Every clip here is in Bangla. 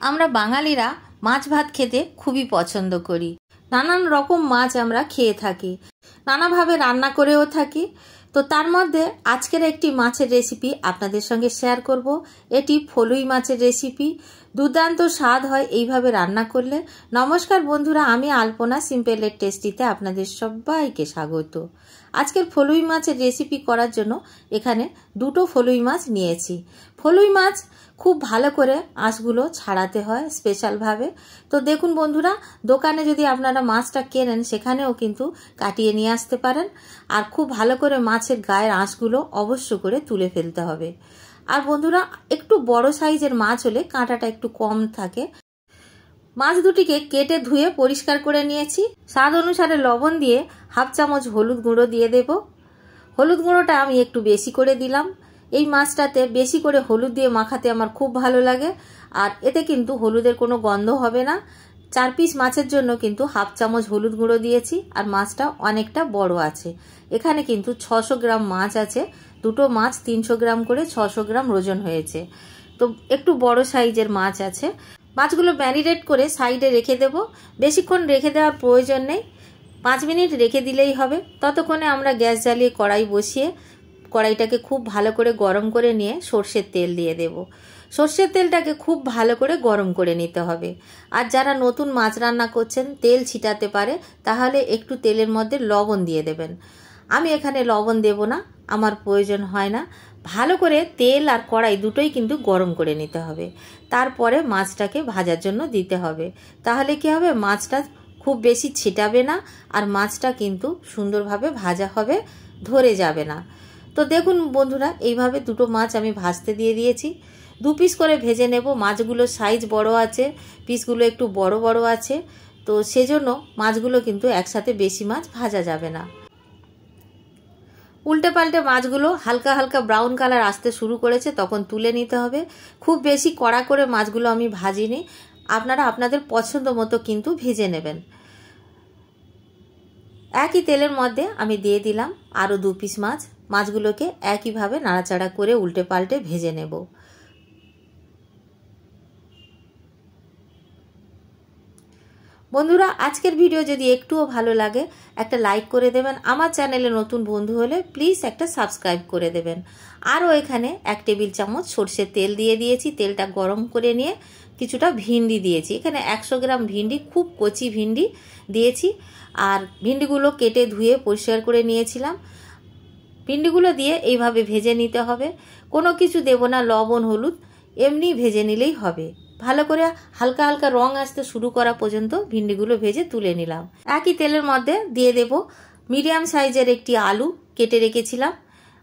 আমরা বাঙালিরা মাছ ভাত খেতে খুবই পছন্দ করি। নানান রকম মাছ আমরা খেয়ে থাকি, নানাভাবে রান্না করেও থাকি। তো তার মধ্যে আজকের একটি মাছের রেসিপি আপনাদের সঙ্গে শেয়ার করব। এটি ফলুই মাছের রেসিপি। দুর্দান্ত স্বাদ হয় এইভাবে রান্না করলে। নমস্কার বন্ধুরা, আমি আলপনা সিম্পল এন্ড টেস্টিতে আপনাদের সবাইকে স্বাগত। আজকের ফলুই মাছের রেসিপি করার জন্য এখানে দুটো ফলুই মাছ নিয়েছি। ফলুই মাছ খুব ভালো করে আঁশগুলো ছাড়াতে হয় স্পেশালভাবে। তো দেখুন বন্ধুরা, দোকানে যদি আপনারা মাছটা কেনেন সেখানেও কিন্তু কাটিয়ে নিয়ে আসতে পারেন। আর খুব ভালো করে মাছের গায়ের আঁশগুলো অবশ্য করে তুলে ফেলতে হবে। আর বন্ধুরা, একটু বড় সাইজের মাছ হলে কাঁটাটা একটু কম থাকে। মাছ দুটিকে কেটে ধুয়ে পরিষ্কার করে নিয়েছি। স্বাদ অনুসারে লবণ দিয়ে হাফ চামচ হলুদ গুঁড়ো দিয়ে দেব। হলুদ গুঁড়োটা আমি একটু বেশি করে দিলাম। এই মাছটাতে বেশি করে হলুদ দিয়ে মাখাতে আমার খুব ভালো লাগে। আর এতে কিন্তু হলুদের কোনো গন্ধ হবে না। 4 পিস মাছের জন্য কিন্তু হাফ চামচ হলুদ গুঁড়ো দিয়েছি। আর মাছটা অনেকটা বড় আছে। এখানে কিন্তু 600 গ্রাম মাছ আছে। দুটো মাছ 300 গ্রাম করে 600 গ্রাম ওজন হয়েছে। তো একটু বড় সাইজের মাছ আছে। মাছগুলো ম্যারিনেট করে সাইডে রেখে দেব। বেশিক্ষণ রেখে দেওয়ার প্রয়োজন নেই, 5 মিনিট রেখে দিলেই হবে। ততক্ষণে আমরা গ্যাস জ্বালিয়ে কড়াই বসিয়ে কড়াইটাকে খুব ভালো করে গরম করে নিয়ে সর্ষের তেল দিয়ে দেব। সর্ষের তেলটাকে খুব ভালো করে গরম করে নিতে হবে। আর যারা নতুন মাছ রান্না করছেন তেল ছিটাতে পারে, তাহলে একটু তেলের মধ্যে লবণ দিয়ে দেবেন। আমি এখানে লবণ দেব না, আমার প্রয়োজন হয় না। ভালো করে তেল আর কড়াই দুটোই কিন্তু গরম করে নিতে হবে। তারপরে মাছটাকে ভাজার জন্য দিতে হবে। তাহলে কি হবে, মাছটা খুব বেশি ছিটাবে না আর মাছটা কিন্তু সুন্দরভাবে ভাজা হবে, ধরে যাবে না। তো দেখুন বন্ধুরা, এইভাবে দুটো মাছ আমি ভাজতে দিয়ে দিয়েছি। 2 পিস করে ভেজে নেব। মাছগুলোর সাইজ বড় আছে, পিসগুলো একটু বড় বড় আছে। তো সেজন্য মাছগুলো কিন্তু একসাথে বেশি মাছ ভাজা যাবে না। উল্টে পাল্টে মাছগুলো হালকা হালকা ব্রাউন কালার আসতে শুরু করেছে, তখন তুলে নিতে হবে। খুব বেশি কড়া করে মাছগুলো আমি ভাজিনি, আপনারা আপনাদের পছন্দ মতো কিন্তু ভেজে নেবেন। একই তেলের মধ্যে আমি দিয়ে দিলাম আরও 2 পিস মাছ। মাছগুলোকে একইভাবে নাড়াচাড়া করে উল্টে পাল্টে ভেজে নেব। বন্ধুরা, আজকের ভিডিও যদি একটুও ভালো লাগে একটা লাইক করে দেবেন। আমার চ্যানেলে নতুন বন্ধু হলে প্লিজ একটা সাবস্ক্রাইব করে দেবেন। আরও এখানে 1 টেবিল চামচ সর্ষের তেল দিয়ে দিয়েছি। তেলটা গরম করে নিয়ে কিছুটা ভিন্ডি দিয়েছি। এখানে 100 গ্রাম ভিন্ডি, খুব কচি ভিন্ডি দিয়েছি। আর ভিন্ডিগুলো কেটে ধুয়ে পরিষ্কার করে নিয়েছিলাম। ভিন্ডিগুলো দিয়ে এইভাবে ভেজে নিতে হবে, কোনো কিছু দেব না, লবণ হলুদ এমনি ভেজে নিলেই হবে। ভালো করে হালকা হালকা রং আসতে শুরু করা পর্যন্ত ভিন্ডিগুলো ভেজে তুলে নিলাম। একই তেলের মধ্যে দিয়ে দেব মিডিয়াম সাইজের একটি আলু কেটে রেখেছিলাম।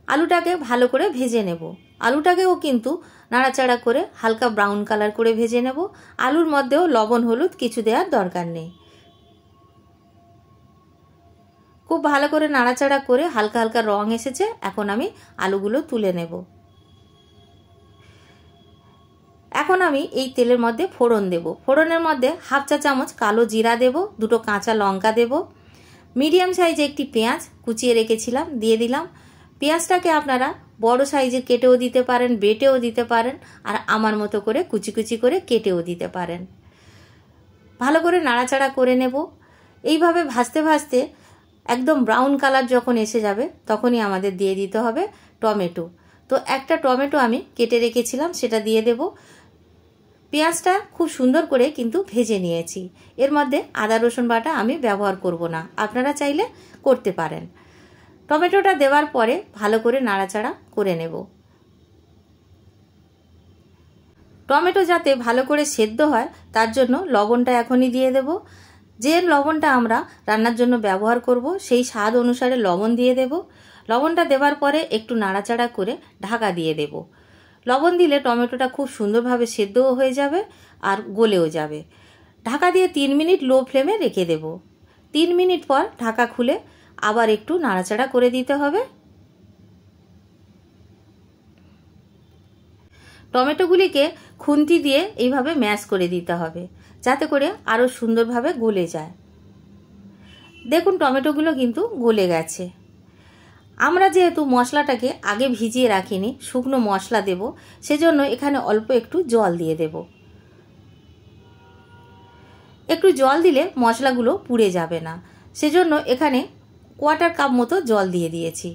আলুটাকে ভালো করে ভেজে নেব। আলুটাকেও কিন্তু নাড়াচাড়া করে হালকা ব্রাউন কালার করে ভেজে নেব। আলুর মধ্যেও লবণ হলুদ কিছু দেওয়ার দরকার নেই। খুব ভালো করে নাড়াচাড়া করে হালকা হালকা রং এসেছে। এখন আমি আলুগুলো তুলে নেব। এখন আমি এই তেলের মধ্যে ফোড়ন দেব। ফোড়নের মধ্যে হাফ চা চামচ কালো জিরা দেব, 2টো কাঁচা লঙ্কা দেব, মিডিয়াম সাইজে একটি পেঁয়াজ কুচিয়ে রেখেছিলাম দিয়ে দিলাম। পেঁয়াজটাকে আপনারা বড় সাইজে কেটেও দিতে পারেন, বেটেও দিতে পারেন, আর আমার মতো করে কুচি কুচি করে কেটেও দিতে পারেন। ভালো করে নাড়াচাড়া করে নেব। এইভাবে ভাজতে ভাজতে একদম ব্রাউন কালার যখন এসে যাবে তখনই আমাদের দিয়ে দিতে হবে টমেটো। তো একটা টমেটো আমি কেটে রেখেছিলাম, সেটা দিয়ে দেব। পেঁয়াজটা খুব সুন্দর করে কিন্তু ভেজে নিয়েছি। এর মধ্যে আদা রসুন বাটা আমি ব্যবহার করব না, আপনারা চাইলে করতে পারেন। টমেটোটা দেওয়ার পরে ভালো করে নাড়াচাড়া করে নেব। টমেটো যাতে ভালো করে সেদ্ধ হয় তার জন্য লবণটা এখনই দিয়ে দেব। যে লবণটা আমরা রান্নার জন্য ব্যবহার করব সেই স্বাদ অনুসারে লবণ দিয়ে দেব। লবণটা দেওয়ার পরে একটু নাড়াচাড়া করে ঢাকা দিয়ে দেব। লবণ দিলে টমেটোটা খুব সুন্দরভাবে সেদ্ধও হয়ে যাবে আর গলেও যাবে। ঢাকা দিয়ে 3 মিনিট লো ফ্লেমে রেখে দেব। 3 মিনিট পর ঢাকা খুলে আবার একটু নাড়াচাড়া করে দিতে হবে। টমেটোগুলিকে খুন্তি দিয়ে এইভাবে ম্যাশ করে দিতে হবে, যাতে করে আরও সুন্দরভাবে গলে যায়। দেখুন টমেটোগুলো কিন্তু গলে গেছে। আমরা যেহেতু মশলাটাকে আগে ভিজিয়ে রাখিনি, শুকনো মশলা দেব, সেজন্য এখানে অল্প একটু জল দিয়ে দেব। একটু জল দিলে মশলাগুলো পুড়ে যাবে না, সেজন্য এখানে 1/4 কাপ মতো জল দিয়ে দিয়েছি।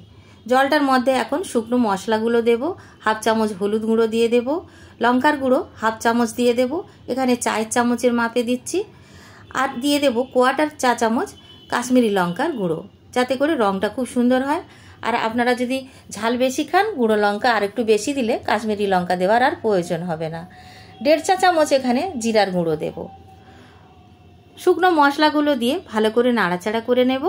জলটার মধ্যে এখন শুকনো মশলাগুলো দেব। 1/2 চামচ হলুদ গুঁড়ো দিয়ে দেব, লঙ্কার গুঁড়ো 1/2 চামচ দিয়ে দেব, এখানে 4 চামচের মাপে দিচ্ছি। আর দিয়ে দেব 1/4 চা চামচ কাশ্মীরি লঙ্কার গুঁড়ো, যাতে করে রঙটা খুব সুন্দর হয়। আর আপনারা যদি ঝাল বেশি খান, গুঁড়ো লঙ্কা আর একটু বেশি দিলে কাশ্মীরি লঙ্কা দেওয়ার আর প্রয়োজন হবে না। 1.5 চা চামচ এখানে জিরার গুঁড়ো দেব। শুকনো মশলাগুলো দিয়ে ভালো করে নাড়াচাড়া করে নেব।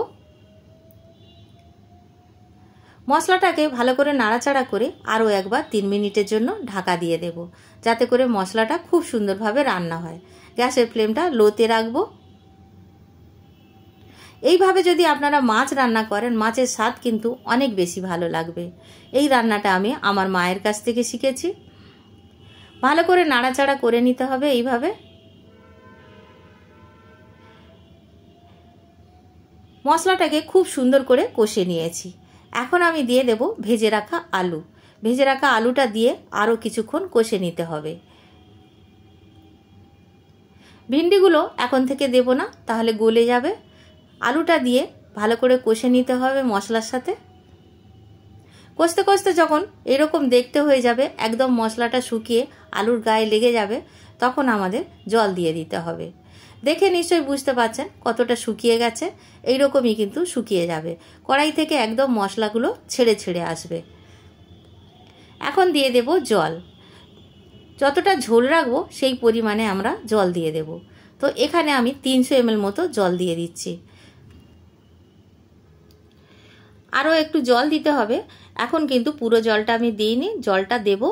মশলাটাকে ভালো করে নাড়াচাড়া করে আরও একবার 3 মিনিটের জন্য ঢাকা দিয়ে দেব, যাতে করে মশলাটা খুব সুন্দরভাবে রান্না হয়। গ্যাসের ফ্লেমটা লোতে রাখবো। এইভাবে যদি আপনারা মাছ রান্না করেন, মাছের স্বাদ কিন্তু অনেক বেশি ভালো লাগবে। এই রান্নাটা আমি আমার মায়ের কাছ থেকে শিখেছি। ভালো করে নাড়াচাড়া করে নিতে হবে। এইভাবে মশলাটাকে খুব সুন্দর করে কষে নিয়েছি। এখন আমি দিয়ে দেব ভেজে রাখা আলু। ভেজে রাখা আলুটা দিয়ে আরও কিছুক্ষণ কষে নিতে হবে। ভিন্ডিগুলো এখন থেকে দেব না, তাহলে গলে যাবে। আলুটা দিয়ে ভালো করে কষে নিতে হবে মশলার সাথে। কষতে কষতে যখন এরকম দেখতে হয়ে যাবে, একদম মশলাটা শুকিয়ে আলুর গায়ে লেগে যাবে, তখন আমাদের জল দিয়ে দিতে হবে। দেখে নিশ্চয়ই বুঝতে পারছেন কতটা শুকিয়ে গেছে। এইরকমই কিন্তু শুকিয়ে যাবে। কড়াই থেকে একদম মশলাগুলো ছেড়ে ছেড়ে আসবে। এখন দিয়ে দেব জল। যতটা ঝোল রাখবো সেই পরিমাণে আমরা জল দিয়ে দেব। তো এখানে আমি 300 ml মতো জল দিয়ে দিচ্ছি। আরও একটু জল দিতে হবে। এখন কিন্তু পুরো জলটা আমি দিইনি, জলটা দেব।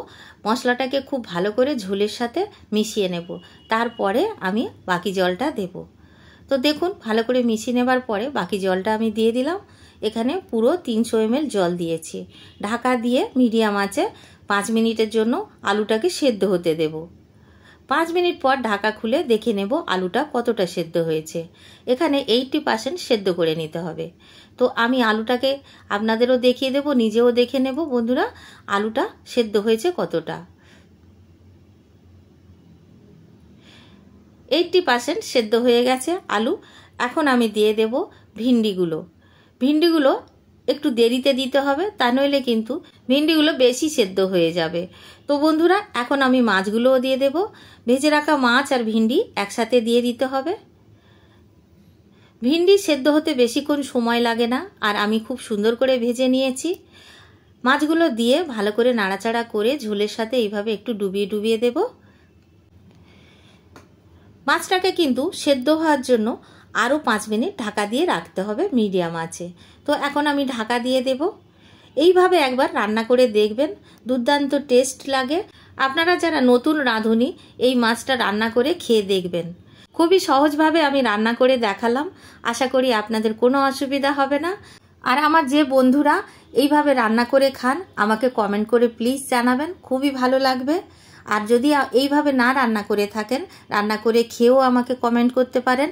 মশলাটাকে খুব ভালো করে ঝোলের সাথে মিশিয়ে নেব, তারপরে আমি বাকি জলটা দেব। তো দেখুন, ভালো করে মিশিয়ে নেবার পরে বাকি জলটা আমি দিয়ে দিলাম। এখানে পুরো 300 ml জল দিয়েছি। ঢাকা দিয়ে মিডিয়াম আঁচে 5 মিনিটের জন্য আলুটাকে সেদ্ধ হতে দেব। 5 মিনিট পর ঢাকা খুলে দেখে নেব আলুটা কতটা সেদ্ধ হয়েছে। এখানে 80% সেদ্ধ করে নিতে হবে। তো আমি আলুটাকে আপনাদেরও দেখিয়ে দেব, নিজেও দেখে নেব বন্ধুরা আলুটা সেদ্ধ হয়েছে কতটা। 80% সেদ্ধ হয়ে গেছে আলু। এখন আমি দিয়ে দেব ভিন্ডিগুলো। ভিন্ডিগুলো একটু দেরিতে দিতে হবে, তা নইলে কিন্তু ভিন্ডিগুলো বেশি সেদ্ধ হয়ে যাবে। তো বন্ধুরা এখন আমি মাছগুলোও দিয়ে দেব। ভেজে রাখা মাছ আর ভিন্ডি একসাথে দিয়ে দিতে হবে। ভিন্ডি সেদ্ধ হতে বেশিক্ষণ সময় লাগে না, আর আমি খুব সুন্দর করে ভেজে নিয়েছি। মাছগুলো দিয়ে ভালো করে নাড়াচাড়া করে ঝোলের সাথে এইভাবে একটু ডুবিয়ে ডুবিয়ে দেব। মাছটাকে কিন্তু সেদ্ধ হওয়ার জন্য আরও 5 মিনিট ঢাকা দিয়ে রাখতে হবে মিডিয়াম আঁচে। তো এখন আমি ঢাকা দিয়ে দেব। এইভাবে একবার রান্না করে দেখবেন, দুর্দান্ত টেস্ট লাগে। আপনারা যারা নতুন রাঁধুনি, এই মাছটা রান্না করে খেয়ে দেখবেন। খুবই সহজভাবে আমি রান্না করে দেখালাম। আশা করি আপনাদের কোনো অসুবিধা হবে না। আর আমার যে বন্ধুরা এইভাবে রান্না করে খান, আমাকে কমেন্ট করে প্লিজ জানাবেন, খুবই ভালো লাগবে। আর যদি এইভাবে না রান্না করে থাকেন, রান্না করে খেয়েও আমাকে কমেন্ট করতে পারেন।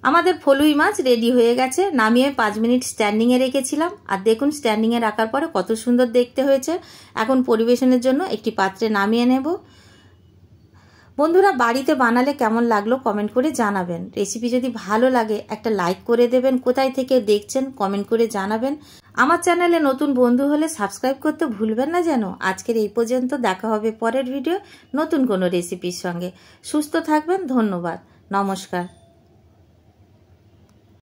আমাদের ফলুই মাছ রেডি হয়ে গেছে। নামিয়ে 5 মিনিট স্ট্যান্ডিংয়ে রেখেছিলাম, আর দেখুন স্ট্যান্ডিংয়ে রাখার পরে কত সুন্দর দেখতে হয়েছে। এখন পরিবেশনের জন্য একটি পাত্রে নামিয়ে নেব। বন্ধুরা বাড়িতে বানালে কেমন লাগলো কমেন্ট করে জানাবেন। রেসিপি যদি ভালো লাগে একটা লাইক করে দেবেন। কোথায় থেকে দেখছেন কমেন্ট করে জানাবেন। আমার চ্যানেলে নতুন বন্ধু হলে সাবস্ক্রাইব করতে ভুলবেন না যেন। আজকের এই পর্যন্ত, দেখা হবে পরের ভিডিও নতুন কোনো রেসিপির সঙ্গে। সুস্থ থাকবেন। ধন্যবাদ। নমস্কার।